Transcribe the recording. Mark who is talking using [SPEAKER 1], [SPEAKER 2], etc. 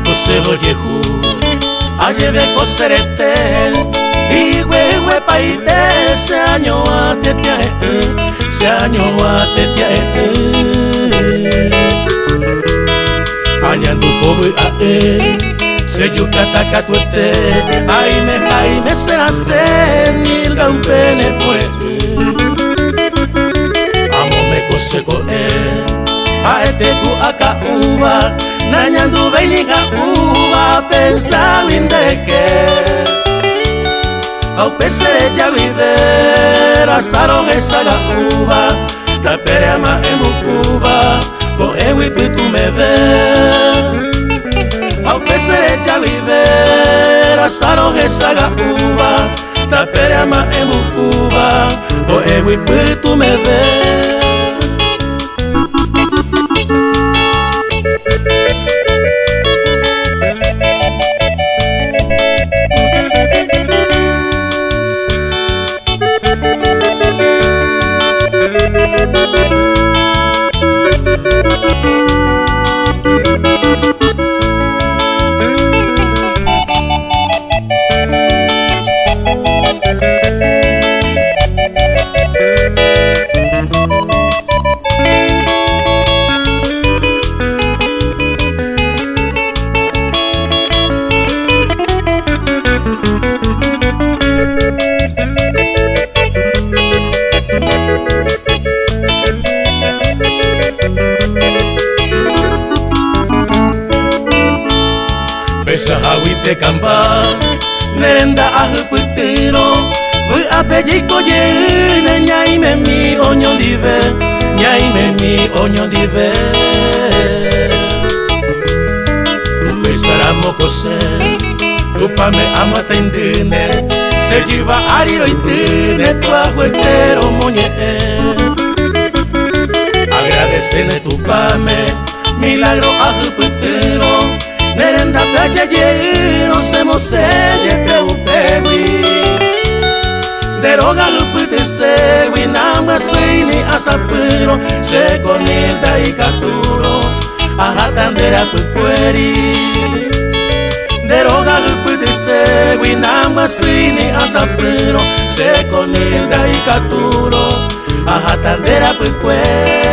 [SPEAKER 1] Kusebo jehu Ayeve koserete Iwewe paite Se año atetia Se año atetia Añandu kobu ae Se yukataka tuete Aime será se Nilga upene poe Amo me koseko Aeteku aka uva Nanyandu veiniga uva Pensando en deje Au pesere ya viver Asaron esa uva Tapere ama emukuva Ko ewi pitu me ve Au pesere ya viver Asaron esa uva Tapere ama emukuva Ko ewi pitu me ve Pesa hawite kamba Nerenda ahuputiro Vui apejiko ye Nyaime mi onyo dive Nyaime mi onyo dive Pesa ramo kose Tupame amata indine Se jiva ariro itine Tu ajuetero moñe Agradecene tupame Milagro ahuputiro Nerenda playa lleno se moselle peupegui Deroga lupute segui Nama seini asapuro Se conilda y caturo Ajatandera puqueri Deroga lupute segui Nama seini asapuro Se conilda y caturo Ajatandera puqueri